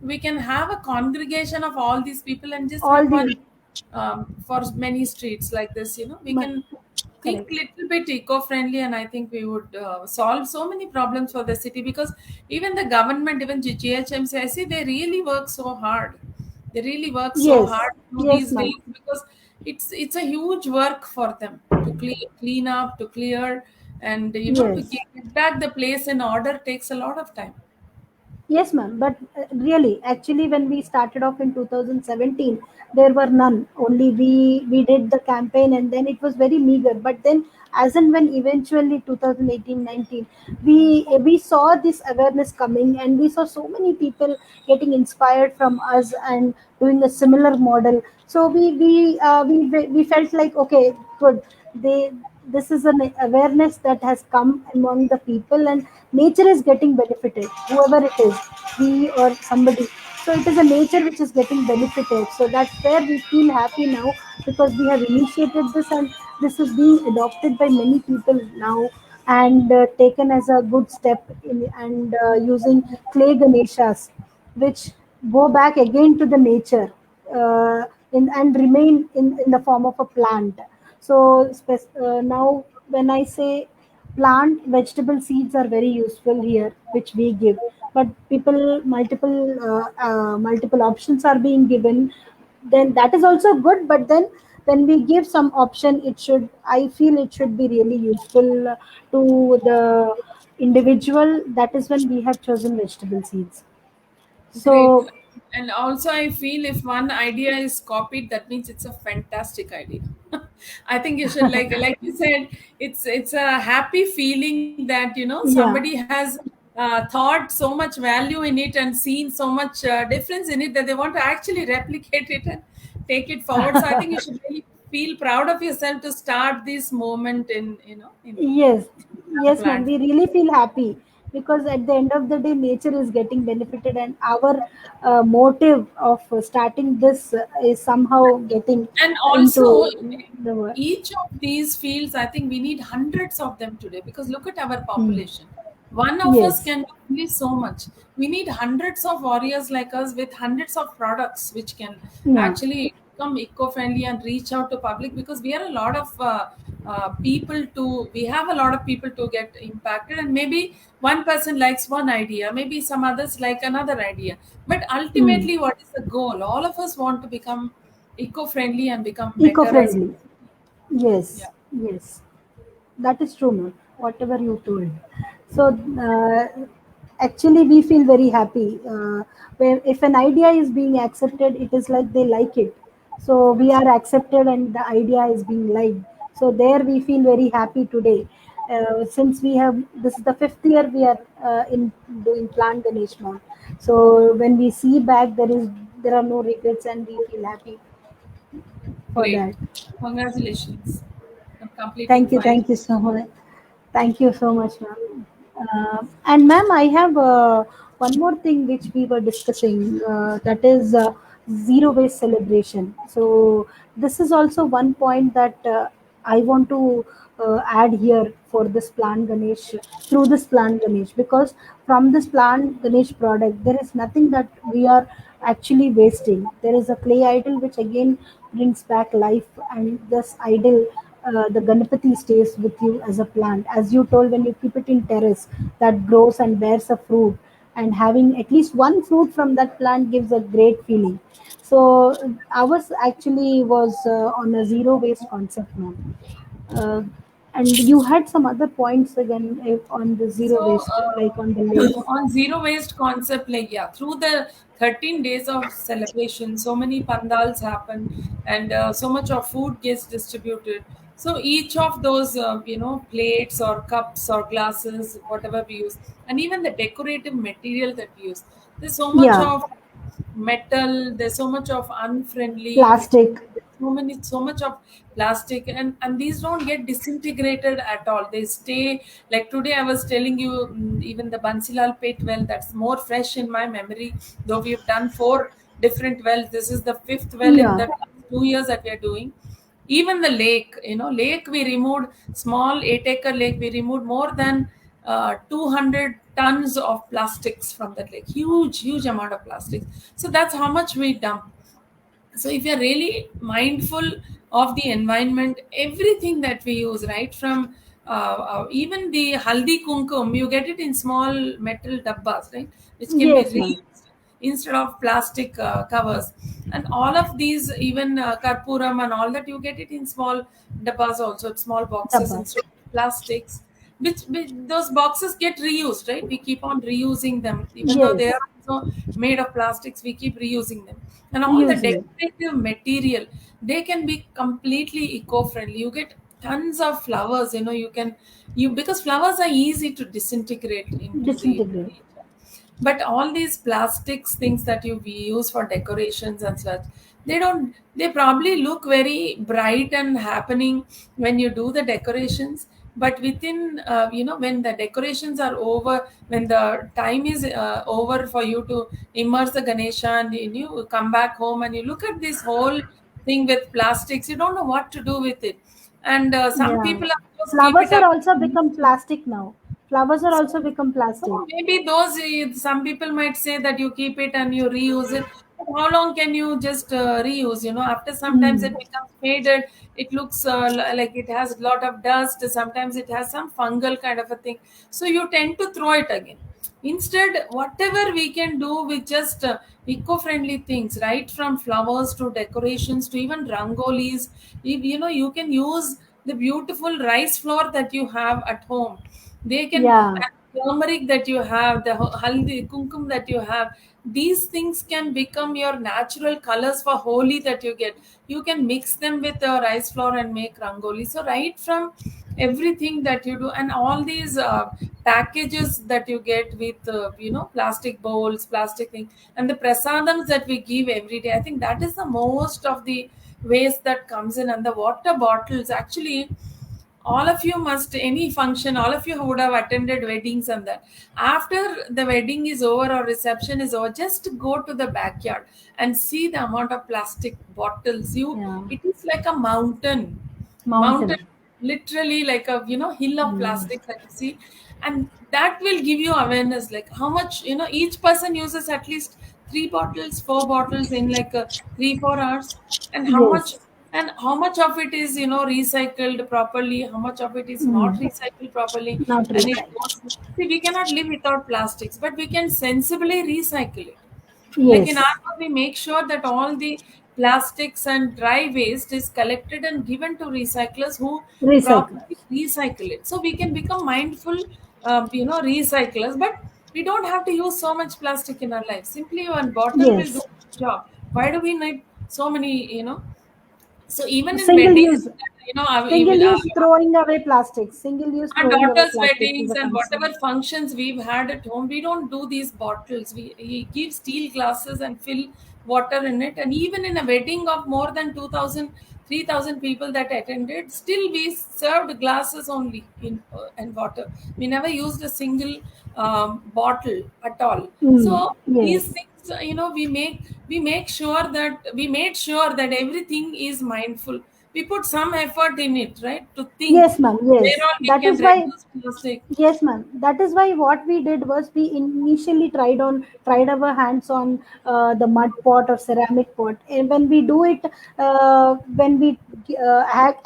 we can have a congregation of all these people and just All have one the for many streets like this. We ma- can think correct. little bit eco-friendly, and I think we would solve so many problems for the city, because even the government, even GHMC, I see they really work so hard. They really work so Yes, hard through yes, these ma'am. days, because it's a huge work for them to clean up, to clear, and to Yes. get back the place in order takes a lot of time. Yes, ma'am. But really, actually, when we started off in 2017, there were none. Only we did the campaign, and then it was very meager. But then, as and when eventually 2018, 19, we saw this awareness coming, and we saw so many people getting inspired from us and doing a similar model. So we felt like, okay, good. They This is an awareness that has come among the people, and nature is getting benefited, whoever it is, we or somebody. So it is a nature which is getting benefited. So that's where we feel happy now, because we have initiated this, and this is being adopted by many people now. and taken as a good step in, and using clay Ganeshas, which go back again to the nature, and remain in the form of a plant. So now when I say plant, vegetable seeds are very useful here, which we give. But people, multiple options are being given. Then that is also good. But then when we give some option, it should, I feel it should be really useful to the individual. That is when we have chosen vegetable seeds. Great. So And also, I feel if one idea is copied, that means it's a fantastic idea. I think you should, like you said, it's a happy feeling that yeah, somebody has thought so much value in it and seen so much difference in it that they want to actually replicate it and take it forward. So I think you should really feel proud of yourself to start this moment in yes, yes, ma'am. plant. We really feel happy because at the end of the day, nature is getting benefited, and our motive of starting this is somehow getting And also, into the world. each of these fields, I think we need hundreds of them today because look at our Hmm. population. One of us Yes. can do only so much. We need hundreds of warriors like us with hundreds of products which can Yeah. actually become eco-friendly and reach out to public, because we are a lot of we have a lot of people to get impacted, and maybe one person likes one idea, maybe some others like another idea, but Hmm. ultimately what is the goal? All of us want to become eco-friendly and become better as Eco-friendly. yeah. Yes. Yes. That is true, ma'am. Whatever you told. So actually, we feel very happy where if an idea is being accepted, it is like they like it. So we are accepted, and the idea is being liked. So there we feel very happy today. Since we have, this is the fifth year we are in doing Plant Ganesh Mount. So when we see back, there are no regrets, and we feel happy for Great. that. Congratulations on completing Thank you. 5 years. Thank you so much. Thank you so much, ma'am. And ma'am, I have one more thing which we were discussing, that is zero waste celebration. So this is also one point that I want to add here for this plant Ganesh, through this plant Ganesh, because from this plant Ganesh product, there is nothing that we are actually wasting. There is a clay idol which again brings back life, and this idol, the Ganapati stays with you as a plant. As you told, when you keep it in terrace, that grows and bears a fruit, and having at least one fruit from that plant gives a great feeling. So ours actually was on a zero waste concept, ma'am. Uh, and you had some other points again, on the zero So, waste, like on the lakes. on zero waste concept, like yeah, through the 13 days of celebration, so many pandals happen, and so much of food gets distributed. So each of those, plates or cups or glasses, whatever we use, and even the decorative material that we use, there's so much Yeah, of metal. There's so much of unfriendly. plastic. So much of plastic, and these don't get disintegrated at all. They stay, like today I was telling you, even the Bansilal pit well, that's more fresh in my memory, though we've done 4 different wells. This is the fifth well in Yeah, the 2 years that we are doing. Even the lake, lake, we removed small 8-acre lake, we removed more than 200 tons of plastics from that lake. Huge amount of plastics. So that's how much we dump. So if you're really mindful of the environment, everything that we use, right from even the haldi kumkum, you get it in small metal dabbas, right, which can be yes, ma'am. reused instead of plastic covers. And all of these, even karpuram and all that, you get it in small dabbas also, small boxes Tapas. instead of plastics, which those boxes get reused, right? We keep on reusing them, even though they Yes, are also made of plastics, we keep reusing them. And all the using it. decorative material, they can be completely eco-friendly. You get tons of flowers, you because flowers are easy to disintegrate into the Disintegrate. nature. But all these plastics things that we use for decorations and such, they probably look very bright and happening when you do the decorations, but within when the decorations are over, when the time is over for you to immerse the Ganesha, and you come back home and you look at this whole thing with plastics, you don't know what to do with it. And some Yeah. people, of course, keep Flowers it are up. also become plastic now. Flowers are also become plastic. So maybe those, some people might say that you keep it and you reuse it. But how long can you just reuse? After sometimes it Mm. becomes faded. It looks like it has a lot of dust. Sometimes it has some fungal kind of a thing. So you tend to throw it again. Instead, whatever we can do with just eco-friendly things, right from flowers to decorations to even rangolis, you can use the beautiful rice flour that you have at home. They can, Yeah. and turmeric that you have, the haldi kumkum that you have, these things can become your natural colors for holi that you get. You can mix them with your rice flour and make rangoli. So right from everything that you do, and all these packages that you get with plastic bowls, plastic thing, and the prasadams that we give every day, I think that is the most of the waste that comes in. And the water bottles, actually, all of you must, any function, all of you would have attended weddings, and that after the wedding is over or reception is over, just go to the backyard and see the amount of plastic bottles. Yeah. It is like a mountain, Mountain. literally like a hill of Mm. plastic that you see. And that will give you awareness, like how much, each person uses at least 3 bottles, 4 bottles in like 3 4 hours. And how much, Yes. of it is recycled properly, how much of it is not Mm. recycled properly. Not And it recycled. goes, see, we cannot live without plastics, but we can sensibly recycle it. Like in Yes. our home, we make sure that all the plastics and dry waste is collected and given to recyclers who properly Recyclers. recycle it. So we can become mindful, recyclers. But we don't have to use so much plastic in our life. Simply one bottle will do Yes. the job. Why do we need so many? So even in Single weddings, use. even Single use throwing away plastics. Single use our throwing away daughter's plastics is weddings a and concern. whatever functions we've had at home, we don't do these bottles. We give steel glasses and fill water in it. And even in a wedding of more than 2,000, 3,000 people that attended, still we served glasses only in and water. We never used a single bottle at all. Mm. So these Yes. things, we made sure that everything is mindful. We put some effort in it, right, to think Yes, ma'am. where Yes. all we That can is why. reduce plastic. Yes, ma'am. That is why what we did was we initially tried our hands on the mud pot or ceramic pot. And when we do it, when we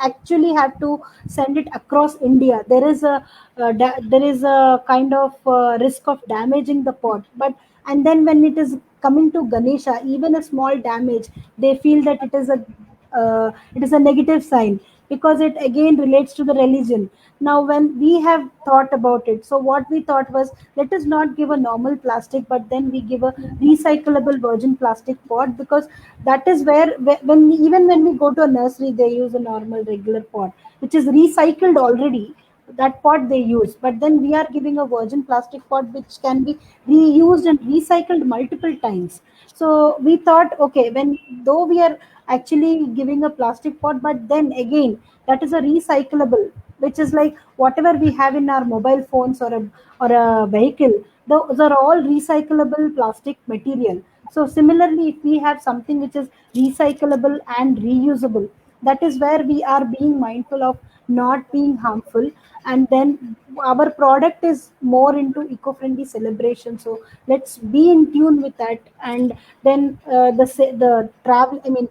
actually have to send it across India, there is a kind of risk of damaging the pot. But and then when it is coming to Ganesha, even a small damage, they feel that it is a negative sign because it again relates to the religion. Now when we have thought about it, so what we thought was, let us not give a normal plastic, but then we give a recyclable virgin plastic pot, because that is where even when we go to a nursery, they use a normal regular pot which is recycled already. That pot they use, but then we are giving a virgin plastic pot which can be reused and recycled multiple times. So we thought, okay, when though we are actually giving a plastic pot, but then again that is a recyclable, which is like whatever we have in our mobile phones or a vehicle, those are all recyclable plastic material. So similarly, if we have something which is recyclable and reusable, that is where we are being mindful of not being harmful. And then our product is more into eco-friendly celebration, so let's be in tune with that. And then the travel, I mean,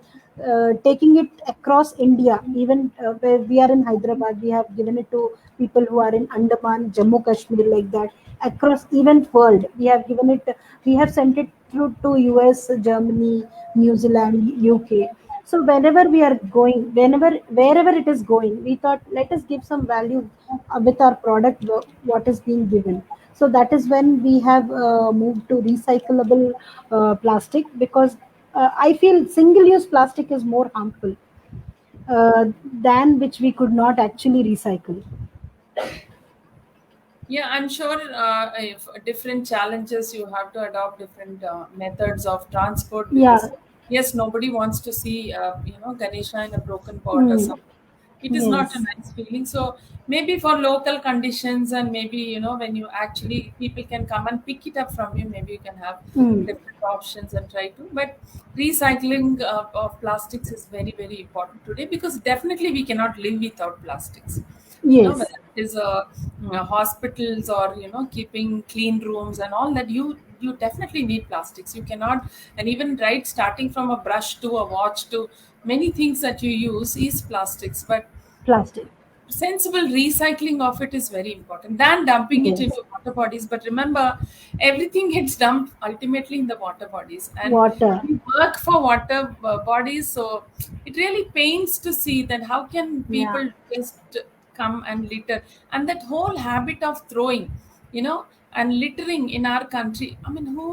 taking it across India, even where we are in Hyderabad, we have given it to people who are in Andaman, Jammu Kashmir, like that. Across even world, we have given it. We have sent it through to US, Germany, New Zealand, UK. So whenever we are going, wherever it is going, we thought, let us give some value with our product, what is being given. So that is when we have moved to recyclable plastic, because I feel single use plastic is more harmful than which we could not actually recycle. Yeah, I'm sure if different challenges, you have to adopt different methods of transport, Yeah. because yes, nobody wants to see Ganesha in a broken pot or Mm. something. It is not a Yes. nice feeling. So maybe for local conditions, and maybe when you actually people can come and pick it up from you, maybe you can have Mm. different options and try to. But recycling of plastics is very very important today, because definitely we cannot live without plastics. Yes. Whether it is hospitals, or keeping clean rooms and all that, you definitely need plastics. You cannot. And even right, starting from a brush to a watch to many things that you use is plastics. But Plastic. sensible recycling of it is very important than dumping it Yes. into water bodies. But remember, everything gets dumped ultimately in the water bodies, and Water. we work for water bodies. So it really pains to see that how can Yeah. people just come and litter, and that whole habit of throwing, and littering in our country. I mean, who?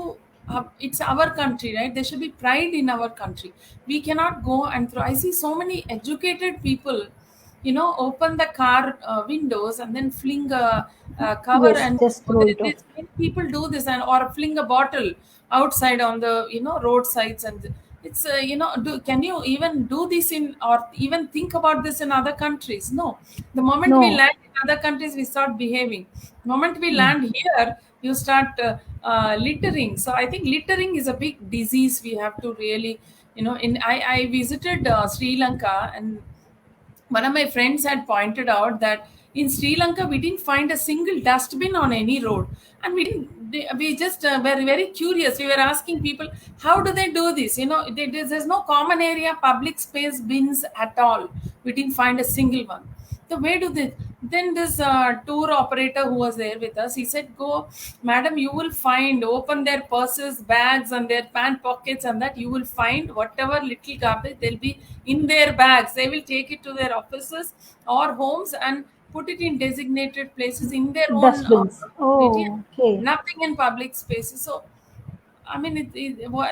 It's our country, right? There should be pride in our country. We cannot go and throw. I see so many educated people, open the car windows and then fling a cover, Yes. and Just throw it off. many people do this, and or fling a bottle outside on the roadsides. And it's can you even do this in, or even think about this in other countries? No. The moment we No. land in other countries, we start behaving. The moment we Mm. land here, you start littering. So I think littering is a big disease. We have to really, in I visited Sri Lanka, and one of my friends had pointed out that in Sri Lanka we didn't find a single dustbin on any road, and we just were very curious. We were asking people, how do they do this? There's no common area, public space bins at all. We didn't find a single one. So where do they? Then this tour operator who was there with us, he said, "Go, madam, you will find, open their purses, bags, and their pant pockets, and that you will find whatever little garbage they'll be in their bags. They will take it to their offices or homes and put it in designated places in their own Dustbins. area. Oh, okay. Nothing in public spaces." So I mean,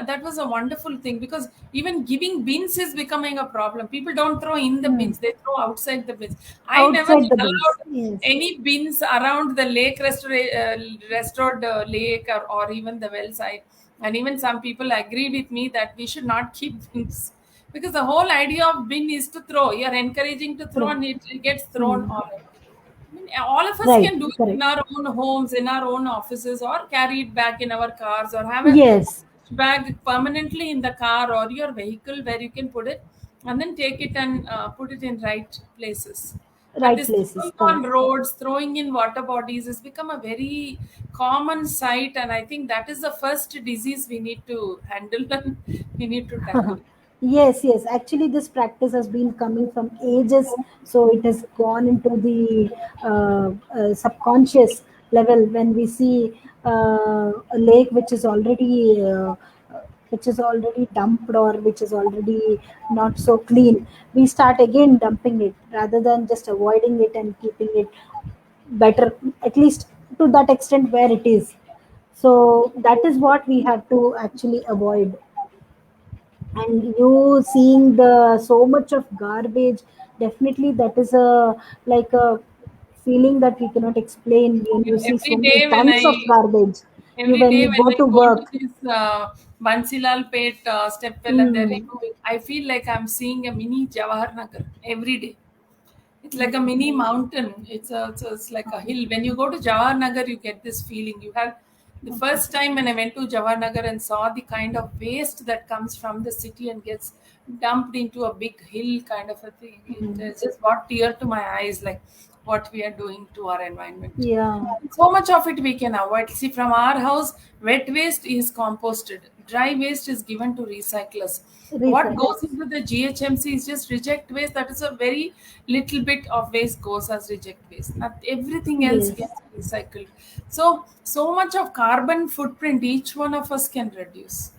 that was a wonderful thing, because even giving bins is becoming a problem. People don't throw in the Mm. bins; they throw outside the bins. I never Outside the bins. allowed Yes. any bins around the restored lake, or even the well side. And even some people agree with me that we should not keep bins, because the whole idea of bin is to throw. You're encouraging to throw, True. and it gets thrown Mm. all over. I mean, all of us Right. can do it in Correct. our own homes, in our own offices, or carry it back in our cars, or have a Yes. bag permanently in the car or your vehicle where you can put it, and then take it and put it in right places. But Right this places. throwing on Correct. roads, throwing in water bodies has become a very common sight, and I think that is the first disease we need to handle and we need to tackle. Yes, yes. Actually, this practice has been coming from ages, so it has gone into the subconscious level. When we see a lake which is already dumped, or which is already not so clean, we start again dumping it rather than just avoiding it and keeping it better, at least to that extent where it is. So that is what we have to actually avoid. And you seeing the so much of garbage, definitely that is a, like a feeling that we cannot explain when you see Every so many day when tons of garbage. You, every when day you when go I to go to work. this Bansilal Pet stepwell, and they're Mm, removing, I feel like I'm seeing a mini Jawahar Nagar every day. It's like a mm, mini mountain. It's like a hill. When you go to Jawahar Nagar, you get this feeling. You have the first time when I went to Jawahar Nagar and saw the kind of waste that comes from the city and gets dumped into a big hill kind of a thing. It mm. just brought tear to my eyes, like what we are doing to our environment. Yeah. So much of it we can avoid. See, from our house, wet waste is composted, dry waste is given to recyclers. What goes Recyclers. into the GHMC is just reject waste. That is a very little bit of waste goes as reject waste. Not everything else Yes. gets recycled. So much of carbon footprint each one of us can reduce.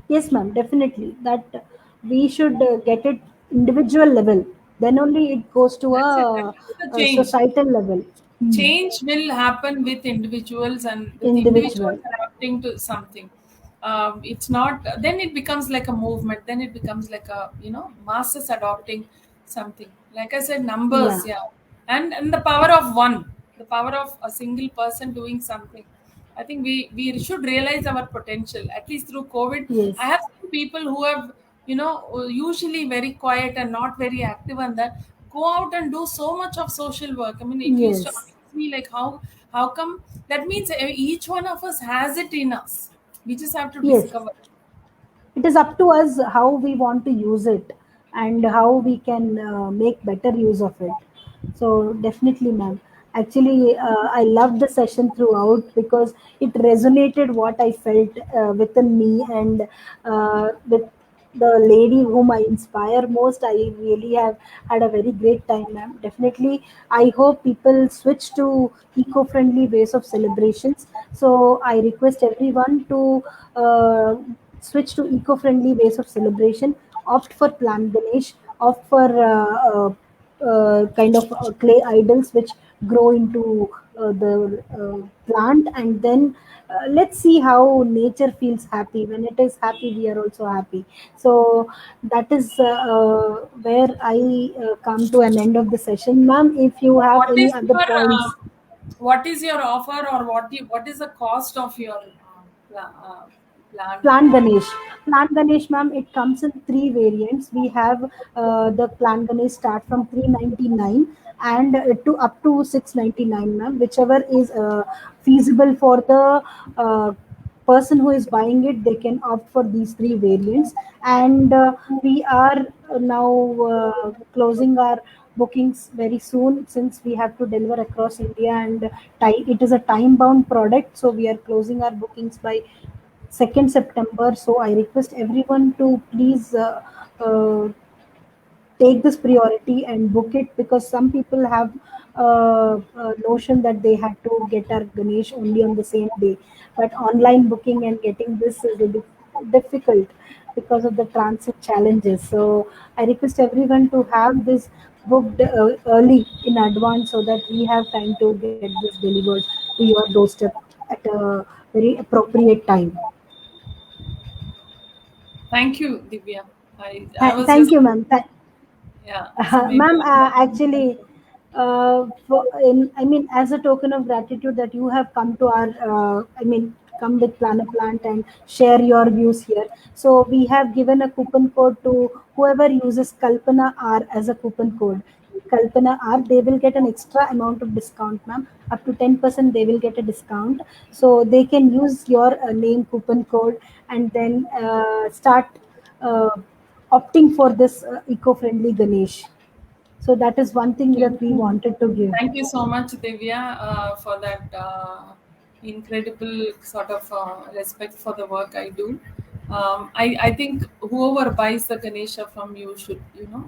Yes, ma'am, definitely. That we should get it individual level. Then only it goes to That is the a change. societal level. Hmm. Change will happen with individuals, and with individuals Individual. adapting to something. It's not, then it becomes like a movement, then it becomes like a masses adopting something. Like I said, numbers, Yeah. yeah. And the power of one, the power of a single person doing something. I think we should realize our potential, at least through COVID. I Yes. have seen people who have, usually very quiet and not very active, and that go out and do so much of social work. I mean, it used to Yes. amaze me like how come, that means each one of us has it in us. We just have to Yes. discover. It is up to us how we want to use it and how we can make better use of it. So definitely, ma'am. Actually, I loved the session throughout because it resonated what I felt within me, and with the lady whom I inspire most, I really have had a very great time, ma'am. Definitely, I hope people switch to eco-friendly ways of celebrations. So I request everyone to switch to eco-friendly ways of celebration, opt for plant Ganesh, opt for kind of clay idols which grow into the plant, and then let's see how nature feels happy. When it is happy, we are also happy. So that is where I come to an end of the session, ma'am. If you have What any is other your points. what is your offer, or what is the cost of your plant? Plant Ganesh. Plant Ganesh, ma'am, it comes in three variants. We have the Plant Ganesh start from 399 and to up to 699, ma'am, whichever is feasible for the person who is buying it. They can opt for these three variants. And we are now closing our bookings very soon, since we have to deliver across India, and it is a time bound product, so we are closing our bookings by 2nd September. So I request everyone to please uh, take this priority and book it, because some people have a notion that they have to get our Ganesh only on the same day. But online booking and getting this is a bit difficult because of the transit challenges. So I request everyone to have this booked early in advance, so that we have time to get this delivered to your doorstep at a very appropriate time. Thank you, Divya. I was Thank just, you, ma'am. yeah. So maybe Ma'am, actually, I mean, as a token of gratitude that you have come to our, come with Plan a Plant and share your views here. So we have given a coupon code to whoever uses Kalpana R as a coupon code. Kalpana R, they will get an extra amount of discount, ma'am. Up to 10% they will get a discount. So they can use your name coupon code, and then start uh, opting for this eco-friendly Ganesh. So that is one thing that we wanted to give. thank you so much, Divya, for that incredible sort of respect for the work I do. I think whoever buys the Ganesha from you should,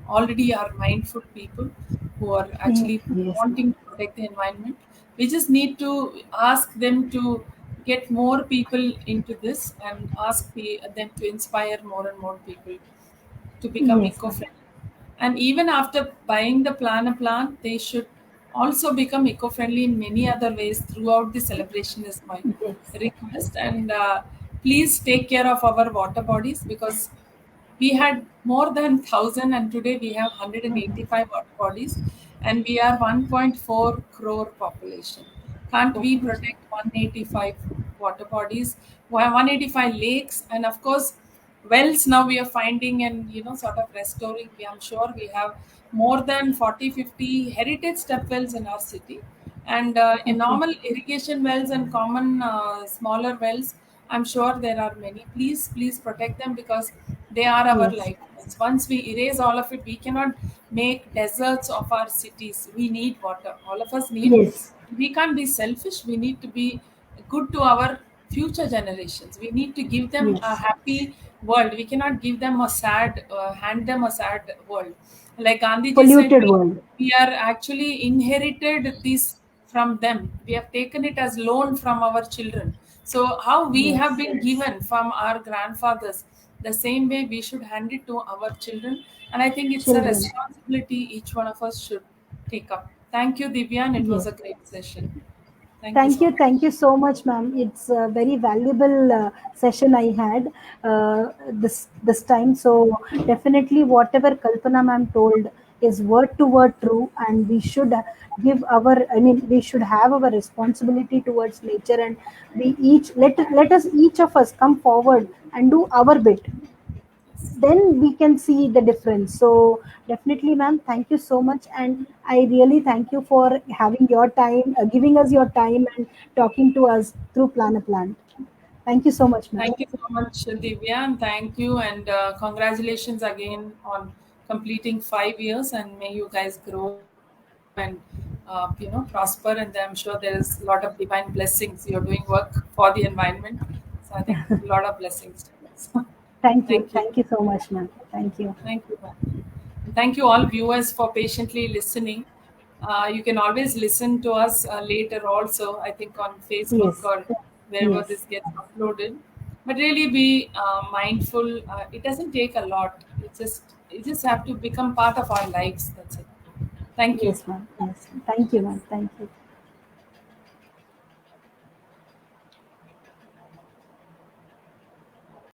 already are mindful people who are actually Yes, wanting to protect the environment. We just need to ask them to get more people into this, and ask them to inspire more and more people to become yes, ma'am. eco-friendly. And even after buying the plant, they should also become eco-friendly in many other ways throughout the celebration is my Yes, request. And please take care of our water bodies, because we had more than 1,000 and today we have 185 water bodies, and we are 1.4 crore population. Can't we population. protect 185 water bodies, 185 lakes, and of course wells now we are finding and sort of restoring. I'm sure we have more than 40, 50 heritage step wells in our city, and in Okay. normal irrigation wells and common smaller wells, I'm sure there are many. Please protect them, because they are our Yes, lifelines. Once we erase all of it, we cannot make deserts of our cities. We need water. All of us need. yes, We can't be selfish. We need to be good to our future generations. We need to give them a yes. happy world. We cannot give them a sad, hand them a sad world. Like Gandhiji said, Polluted we, world. we are actually inherited this from them. We have taken it as loan from our children. So how we have Yes, been given from our grandfathers, the same way we should hand it to our children. And I think it's a children. responsibility each one of us should take up. Thank you, Divya, and it was Yes. a great session. Thank you so much. Thank you so much, ma'am. It's a very valuable session I had this time. So definitely, whatever Kalpana ma'am told is word to word true, and we should give our. I mean, we should have our responsibility towards nature, and we each let us each of us come forward and do our bit. then we can see the difference. So definitely, ma'am, thank you so much, and I really thank you for having your time, giving us your time, and talking to us through Plan a Plant. Thank you so much, ma'am. Thank you so much, Divya, and thank you, and congratulations again on completing 5 years. And may you guys grow and prosper. And I'm sure there is a lot of divine blessings. You're doing work for the environment, so I think a lot of blessings to us. Thank you. Thank you so much, ma'am. Thank you. Thank you, ma'am. Thank you, all viewers, for patiently listening. You can always listen to us later, also, I think, on Facebook Yes, or wherever yes, this gets uploaded. But really be mindful. It doesn't take a lot. You just have to become part of our lives. That's it. Thank you. yes, ma'am. Yes, thank you, ma'am. Thank you.